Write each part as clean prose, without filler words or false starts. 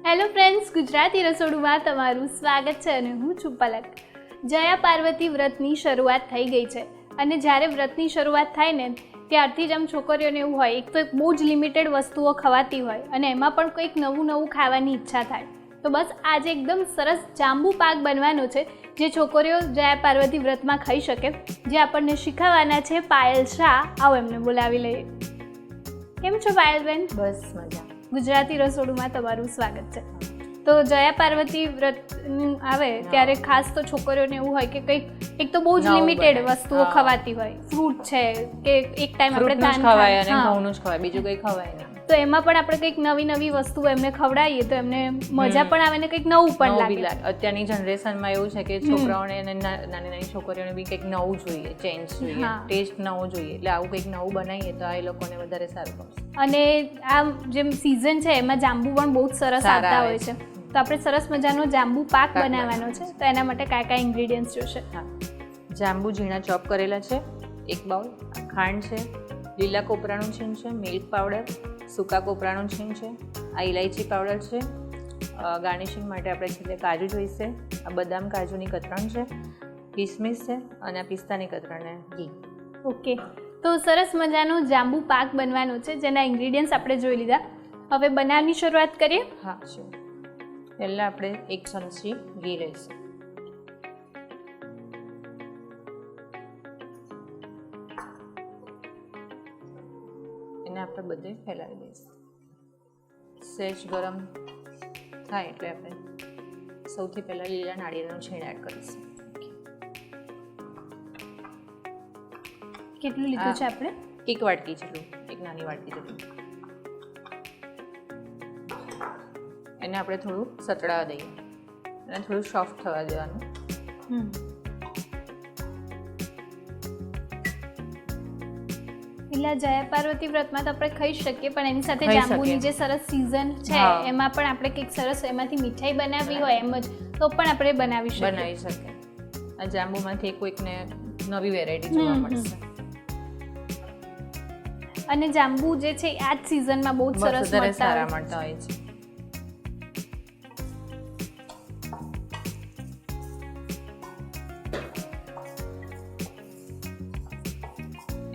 Hello friends, Gujarati રસોડુમાં તમારું સ્વાગત છે અને હું છું પલક. જયા પાર્વતી વ્રતની શરૂઆત થઈ ગઈ છે અને જ્યારે વ્રતની શરૂઆત થાય ને ત્યારથી જ આમ છોકરીઓને એવું હોય, એક તો બહુ જ લિમિટેડ વસ્તુઓ ખવાતી હોય અને એમાં પણ કંઈક નવું નવું ખાવાની ઈચ્છા થાય. તો બસ આજે એકદમ સરસ જાંબુ પાક બનવાનો છે જે છોકરીઓ જયા પાર્વતી વ્રતમાં ખાઈ શકે. જે આપણને શીખવવાના છે પાયલ શાહ. આવો એમને બોલાવી લઈએ. કેમ છો પાયલબેન? બસ મજા. ગુજરાતી રસોડુમાં તમારું સ્વાગત છે. તો જયા પાર્વતી વ્રત આવે ત્યારે ખાસ તો છોકરીઓને એવું હોય કે કંઈક એક તો બહુ જ લિમિટેડ વસ્તુઓ ખવાતી હોય. ફ્રૂટ છે કે એક ટાઈમ આપણે ધાન ખવાય અને ઘઉંનું જ ખવાય, બીજું કંઈ ખવાય નહીં. તો એમાં પણ આપણે કંઈક નવી નવી વસ્તુઓ એમને ખવડાવીએ તો એમને મજા પણ આવે ને કંઈક નવું પણ લાગે. અત્યારની જનરેશનમાં એવું છે કે છોકરાઓને અને નાની નાની છોકરીઓને બી કંઈક નવું જોઈએ, ચેન્જ જોઈએ, ટેસ્ટ નવો જોઈએ. એટલે આવું કંઈક નવું બનાવીએ તો આ લોકોને વધારે સારું પડશે. અને આ જેમ સિઝન છે એમાં જાંબુ પણ બહુ જ સરસ આવતા હોય છે. તો આપણે સરસ મજાનો જાંબુ પાક બનાવવાનો છે. તો એના માટે કયા કયા ઇન્ગ્રેડિયન્ટ્સ જોશે? જાંબુ ઝીણા ચોપ કરેલા છે, 1 બાઉલ. ખાંડ છે, લીલા કોપરાનું છીણ છે, મિલ્ક પાવડર, સૂકા કોપરાનું છીણ છે, આ ઇલાયચી પાવડર છે. ગાર્નિશિંગ માટે આપણે છેલ્લે કાજુ જોઈશે. આ બદામ કાજુની કતરણ છે, કિસમિસ છે અને આ પિસ્તાની કતરણ ને ઘી. ઓકે, તો સરસ મજાનો જાંબુ પાક બનવાનો છે જેના ઇન્ગ્રેડિયન્ટ્સ આપણે જોઈ લીધા. હવે બનાવવાની શરૂઆત કરીએ. હા, શ્યોર. પહેલાં આપણે 1 ચમચી ઘી લઈશું. એને આપણે બધે ફેલાવી દઈશું. સહેજ ગરમ થાય એટલે આપણે સૌથી પહેલાં લીલા નાળિયેરનું છીણ એડ કરીશું. કેટલું લીધું છે આપણે? 1 વાટકી જેટલું, 1 નાની વાટકી જેટલું. એને આપણે થોડું સતળાવા દઈએ અને થોડું સોફ્ટ થવા દેવાનું. એટલે જયા પાર્વતી વ્રતમાં તો આપણે ખાઈ શકીએ, પણ એની સાથે જાંબુની જે સરસ સિઝન છે એમાં પણ આપણે કંઈક સરસ એમાંથી મીઠાઈ બનાવવી હોય એમ જ તો પણ આપણે બનાવી શકીએ. આ જાંબુમાંથી કોઈકને નવી વેરાયટી જોવા મળશે. અને જાંબુ જે છે આ જ સિઝનમાં બહુ જ સરસ સારા મળતા હોય છે.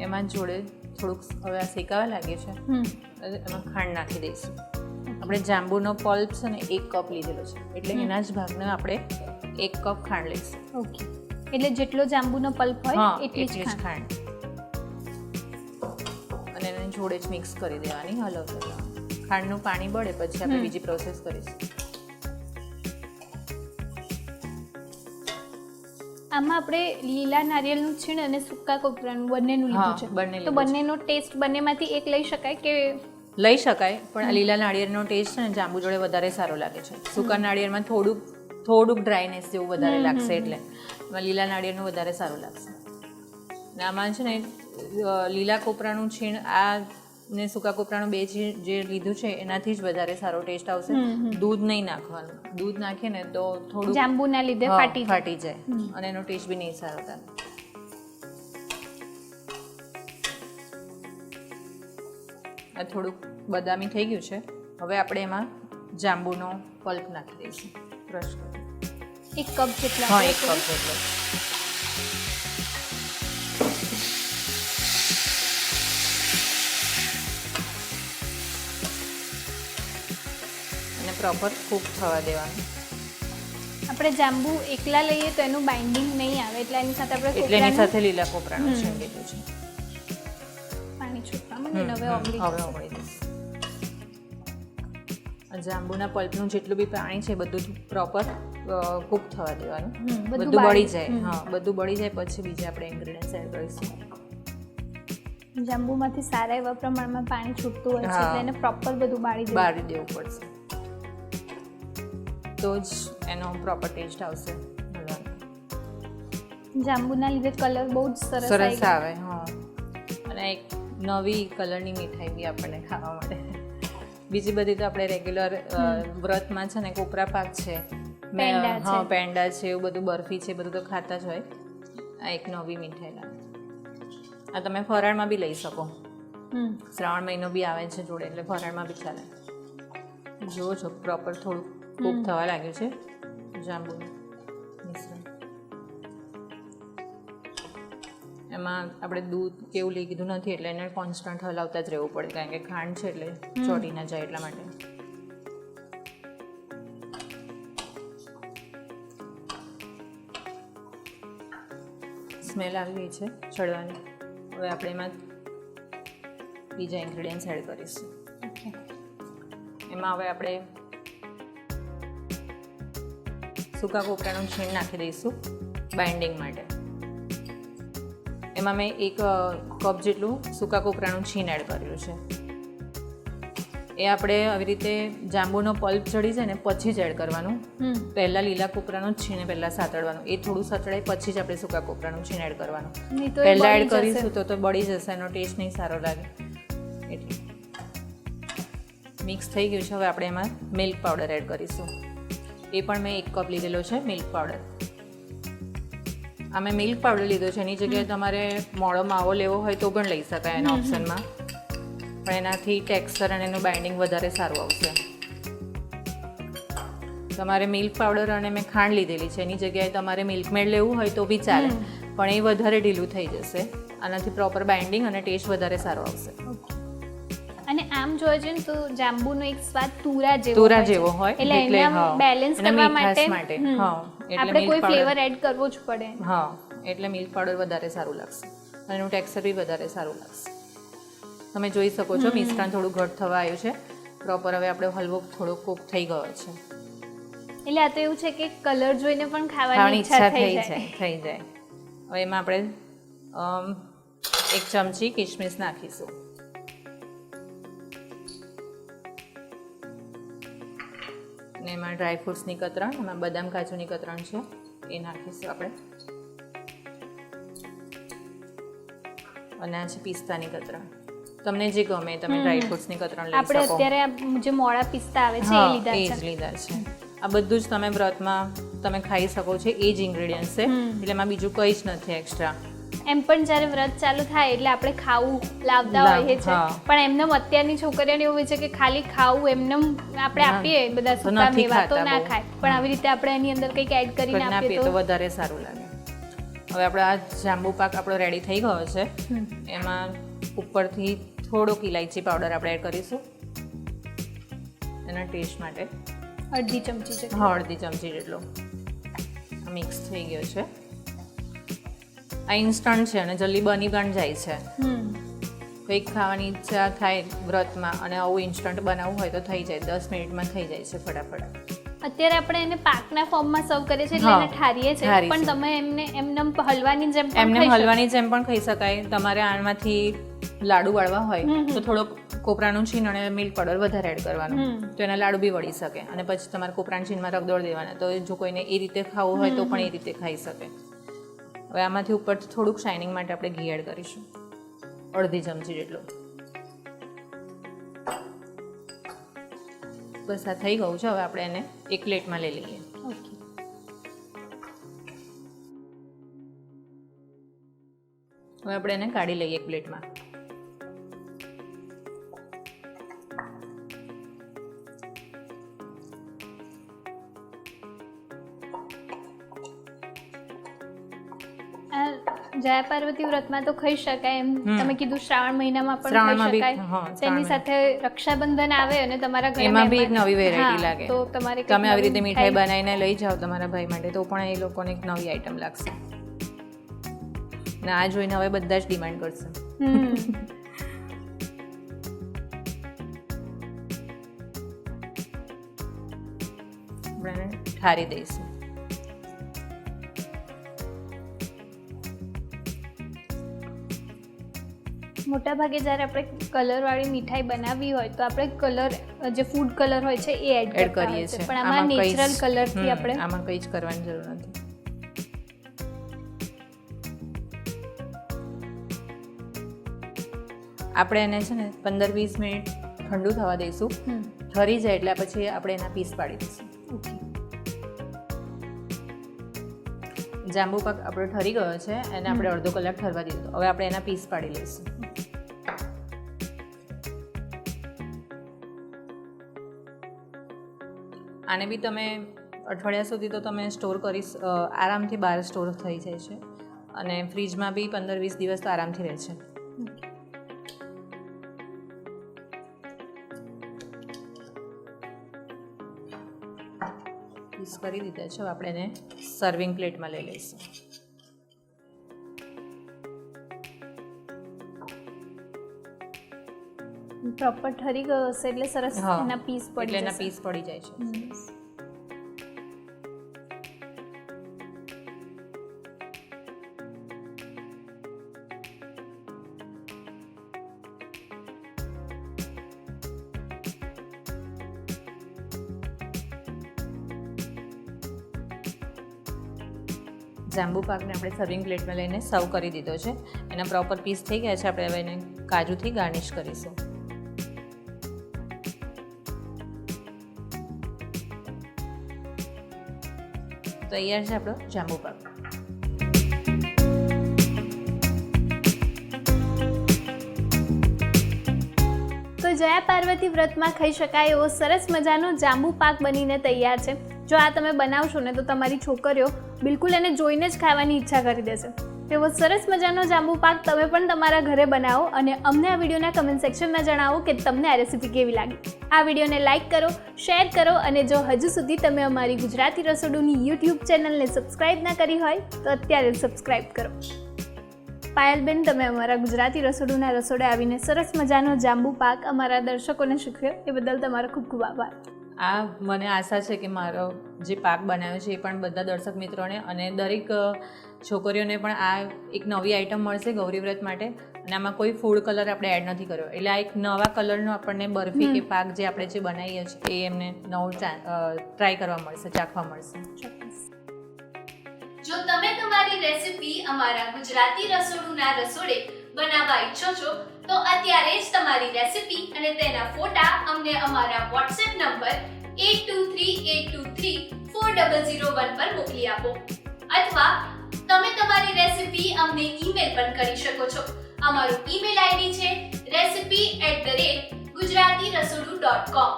એમાં જોડે થોડુંક હવે આ શેકાવા લાગે છે, એમાં ખાંડ નાખી દઈશું. આપણે જાંબુનો પલ્પ છે ને 1 કપ લીધેલો છે, એટલે એના જ ભાગને આપણે 1 કપ ખાંડ લઈશું. ઓકે, એટલે જેટલો જાંબુનો પલ્પ હોય એટલી જ ખાંડ. અને એને જોડે જ મિક્સ કરી દેવાની, હલાવતા રહેવાનું. ખાંડનું પાણી બળે પછી આપણે બીજી પ્રોસેસ કરીશું. આમાં આપણે લીલા નારિયેળનું છીણ અને સૂકા કોપરાનું બંનેનું લીધું છે. તો બંનેનો ટેસ્ટ બંનેમાંથી એક લઈ શકાય કે? લઈ શકાય, પણ આ લીલા નાળિયેરનો ટેસ્ટ છે ને જાંબુ જોડે વધારે સારો લાગે છે. સૂકા નાળિયેરમાં થોડુંક ડ્રાયનેસ જેવું વધારે લાગશે, એટલે એમાં લીલા નાળિયેરનું વધારે સારું લાગશે. અને આમાં છે ને લીલા કોપરાનું છીણ ને સૂકા કોપરાનું બે જે લીધું છે એનાથી જ વધારે સારો ટેસ્ટ આવશે. દૂધ નહીં નાખવાનું. દૂધ નાખીએ ને તો થોડું જાંબુના લીધે ફાટી જાય અને એનો ટેસ્ટ બી નહીં સારો થાય. આ થોડુંક બદામી થઈ ગયું છે. હવે આપણે એમાં જાંબુનો પલ્પ નાખી દઈશું, ક્રશ કરી. 1 કપ જેટલા? હા, 1 કપ જેટલો. અને પ્રોપર કૂક થવા દેવાનું. આપણે જાંબુ એકલા લઈએ તો એનું બાઇન્ડિંગ નહીં આવે, એટલે એની સાથે આપણે એની સાથે લીલા કોપરાનું છીણ લીધું છે. પાણી છૂટવા માંડે. હવે ઓગળી જશે. જાંબુના પલ્પનું જેટલું બી પાણી છે બધું પ્રોપર કૂક થવા દેવાનું. બધું બળી જાય. હા, બધું બળી જાય પછી બીજા આપણે ઇન્ગ્રેડિયન્ટ્સ એડ કરીશું. જાંબુમાંથી સારા એવા પ્રમાણમાં પાણી છૂટતું હોય છે, એટલે એને પ્રોપર બધું બાળી દેવું પડશે, તો જ એનો પ્રોપર ટેસ્ટ આવશે. જાંબુના લીધે કલર બહુ જ સરસ આવે. હા, અને એક નવી કલરની મીઠાઈ બી આપણને ખાવા મળે. બીજી બધી તો આપણે રેગ્યુલર વ્રતમાં છે ને કોપરા પાક છે, પેંડા છે, એવું બધું બરફી છે, બધું તો ખાતા જ હોય. આ એક નવી મીઠાઈ લાગે. આ તમે ફરાળમાં બી લઈ શકો. શ્રાવણ મહિનો બી આવે છે જોડે, એટલે ફરાળમાં બી ચાલે. જુઓ છો પ્રોપર થોડું કૂક થવા લાગ્યું છે જાંબુનું મિશ્રણ. એમાં આપણે દૂધ કેવું લઈ કીધું નથી એટલે એને કોન્સ્ટન્ટ હલાવતા જ રહેવું પડે કારણ કે ખાંડ છે એટલે ચોટી ના જાય એટલા માટે. સ્મેલ આવી ગઈ છે ચડવાની. હવે આપણે એમાં બીજા ઇન્ગ્રેડિયન્ટ્સ એડ કરીશું. એમાં હવે આપણે સૂકા કોપરાનું છીણ નાખી દઈશું બાઇન્ડિંગ માટે. એમાં મેં 1 કપ જેટલું સૂકા કોપરાનું છીણ એડ કર્યું છે. એ આપણે આવી રીતે જાંબુનો પલ્પ ચડી જાય ને પછી જ એડ કરવાનું. પહેલાં લીલા કોપરાનું જ છીણ પહેલાં સાતળવાનું. એ થોડું સતળાય પછી જ આપણે સૂકા કોપરાનું છીણ એડ કરવાનું. પહેલાં એડ કરીશું તો બળી જશે, એનો ટેસ્ટ નહીં સારો લાગે. એટલે મિક્સ થઈ ગયું છે. હવે આપણે એમાં મિલ્ક પાવડર એડ કરીશું. એ પણ મેં 1 કપ લીધેલો છે મિલ્ક પાવડર. આ મેં મિલ્ક પાવડર લીધો છે. એની જગ્યાએ તમારે મોળો માવો લેવો હોય તો પણ લઈ શકાય એના ઓપ્શનમાં, પણ એનાથી ટેક્સચર અને એનું બાઇન્ડિંગ વધારે સારું આવશે. તમારે મિલ્ક પાવડર અને મેં ખાંડ લીધેલી છે, એની જગ્યાએ તમારે મિલ્ક મેડ લેવું હોય તો બી ચાલે, પણ એ વધારે ઢીલું થઈ જશે. આનાથી પ્રોપર બાઇન્ડિંગ અને ટેસ્ટ વધારે સારો આવશે. અને આમ જોવા જઈએ ને તો જાંબુનો એક સ્વાદ તુરા જેવો હોય એટલે એના બેલેન્સ કરવા માટે આપણે કોઈ ફ્લેવર એડ કરવો જ પડે. હા, એટલે મિલ્ક પાવડર વધારે સારું લાગશે અને એનું ટેક્સચર બી વધારે સારું લાગશે. તમે જોઈ શકો છો મિશ્રણ થોડું ઘટ થવા આવ્યું છે પ્રોપર. હવે આપણો હલવો થોડો કૂક થઈ ગયો છે. એટલે આ તો એવું છે કે કલર જોઈને પણ ખાવાની ઈચ્છા થઈ જાય. હવે એમાં આપણે 1 ચમચી કિશમિશ નાખીશું. અને એમાં ડ્રાયફ્રૂટ્સની કતરણ, એમાં બદામ કાજુની કતરણ છે એ નાખીશું આપણે. અને આ છે પિસ્તાની કતરણ. તમને જે ગમે તમે ડ્રાયફ્રૂટ્સની કતરણ લઈ શકો. આપણે અત્યારે જે મોળા પિસ્તા આવે છે એ લીધા છે. આ બધું જ તમે વ્રતમાં તમે ખાઈ શકો છો. એ જ ઇન્ગ્રેડિયન્ટ્સ છે એટલે એમાં બીજું કંઈ જ નથી એક્સ્ટ્રા. એમ પણ જ્યારે વ્રત ચાલુ થાય એટલે આપણે ખાવું લાવતા હોઈએ છે, પણ એમને અત્યારની છોકરીઓને એવું હોય છે કે ખાલી ખાવું એમને આપણે આપીએ બધા સૂકા મેવા તો ના ખાય, પણ આવી રીતે આપણે એની અંદર કંઈક એડ કરીને આપીએ તો વધારે સારું લાગે. હવે આપણે આ જાંબુ પાક આપણો રેડી થઈ ગયો છે. એમાં ઉપરથી થોડોક ઇલાયચી પાવડર આપણે એડ કરીશું એના ટેસ્ટ માટે. અડધી ચમચી જેટલો. મિક્સ થઈ ગયો છે. આ ઇન્સ્ટન્ટ છે અને જલ્દી બની પણ જાય છે. કંઈક ખાવાની ઈચ્છા થાય વ્રતમાં અને આવું ઇન્સ્ટન્ટ બનાવવું હોય તો થઈ જાય, 10 મિનિટમાં થઈ જાય છે ફટાફટ. અત્યારે આપણે એને પાકના ફોર્મમાં સર્વ કરીએ છીએ એટલે એને ઠારીએ છીએ, પણ તમે એમને હલવાની જેમ પણ ખાઈ શકાય. તમારે આમાંથી લાડુ વાળવા હોય તો થોડોક કોપરાનું છીણ અને મિલ્ક પાવડર વધારે એડ કરવાનું, તો એના લાડુ બી વળી શકે. અને પછી તમારે કોપરાનું છીણમાં રગદોળ દેવાના, તો જો કોઈને એ રીતે ખાવું હોય તો પણ એ રીતે ખાઈ શકે. હવે આમાંથી ઉપર થોડુંક શાઇનિંગ માટે આપણે ઘી એડ કરીશું, અડધી ચમચી જેટલું. બસ આ થઈ ગયું છે. હવે આપણે એને એક પ્લેટમાં લઈ લઈએ. હવે આપણે એને કાઢી લઈએ એક પ્લેટમાં. જયા પાર્વતી વ્રતમાં તો ખાઈ શકાય એમ તમે કીધું, શ્રાવણ મહિનામાં પણ ખાઈ શકાય. તેની સાથે રક્ષાબંધન આવે અને તમારા ઘરે એમાં બી એક નવી વેરાયટી લાગે, તો તમારે તમે આવી રીતે મીઠાઈ બનાવીને લઈ જાઓ તમારા ભાઈ માટે તો પણ એ લોકોને એક નવી આઈટમ લાગશે. ને આ જોઈને હવે બધા જ ડિમાન્ડ કરશે. આપણે ઠારી દઈશું. મોટા ભાગે જ્યારે આપણે કલરવાળી મીઠાઈ બનાવવી હોય તો આપણે કલર જે ફૂડ કલર હોય છે એ એડ કરીએ છીએ, પણ આમાં નેચરલ કલરથી આપણે આમાં કંઈ જ કરવાની જરૂર નથી. આપણે એને છે ને 15-20 મિનિટ ઠંડુ થવા દઈશું. ઠરી જાય એટલે પછી આપણે એના પીસ પાડી દઈશું. જાંબુ પાક આપણો ઠરી ગયો છે અને આપણે અડધો કલાક ઠરવા દીધો. હવે આપણે એના પીસ પાડી લઈશું. આને બી તમે અઠવાડિયા સુધી તો તમે સ્ટોર કરી આરામથી બહાર સ્ટોર થઈ જાય છે અને ફ્રીજમાં બી 15-20 દિવસ તો આરામથી રહે છે. પીસ કરી દીધા છે. હવે આપણે એને સર્વિંગ પ્લેટમાં લઈ લઈશું. પ્રોપર ઠરી ગયો હશે એટલે સરસ એના પીસ પડી એટલે એના પીસ પડી જાય છે. જાંબુ પાકને આપણે સર્વિંગ પ્લેટમાં લઈને સર્વ કરી દીધો છે. એના પ્રોપર પીસ થઈ ગયા છે. આપણે હવે એને કાજુથી ગાર્નિશ કરીશું. તૈયાર છે આપણો જાંબુ પાક. તો જયા પાર્વતી વ્રતમાં ખાઈ શકાય એવો સરસ મજાનો જાંબુ પાક બનીને તૈયાર છે. જો આ તમે બનાવશો ને તો તમારી છોકરીઓ બિલકુલ એને જોઈને જ ખાવાની ઈચ્છા કરી દેશે. તેવો સરસ મજાનો જાંબુ પાક તમે પણ તમારા ઘરે બનાવો અને અમને આ વિડીયોના કમેન્ટ સેક્શનમાં જણાવો કે તમને આ રેસીપી કેવી લાગી. આ વિડીયોને લાઇક કરો, શેર કરો અને જો હજુ સુધી તમે અમારી ગુજરાતી રસોડુની યુટ્યુબ ચેનલને સબસ્ક્રાઇબ ના કરી હોય તો અત્યારે સબસ્ક્રાઇબ કરો. પાયલબેન, તમે અમારા ગુજરાતી રસોડુના રસોડે આવીને સરસ મજાનો જાંબુ પાક અમારા દર્શકોને શીખવ્યો એ બદલ તમારો ખૂબ ખૂબ આભાર. આ મને આશા છે કે મારો જે પાક બનાવ્યો છે એ પણ બધા દર્શક મિત્રોને અને દરેક છોકરીઓને પણ આ એક નવી આઈટમ મળશે ગૌરી વ્રત માટે. અને આમાં કોઈ ફૂડ કલર આપણે એડ નથી કર્યો એટલે આ એક નવા કલરનો આપણને બરફી કે પાક જે આપણે જે બનાવીએ છીએ એ એમને નવું ટ્રાય કરવા મળશે, ચાખવા મળશે. જો તમે તમારી રેસીપી અમારા ગુજરાતી રસોડુના રસોડે બનાવવા ઈચ્છો છો તો અત્યારે જ તમારી રેસીપી અને તેના ફોટા અમને અમારા WhatsApp નંબર 8238234001 પર મોકલી આપો અથવા તમે તમારી રેસીપી અમને ઈમેલ પણ કરી શકો છો. અમારું ઈમેલ આઈડી છે recipe@gujaratiRasodu.com.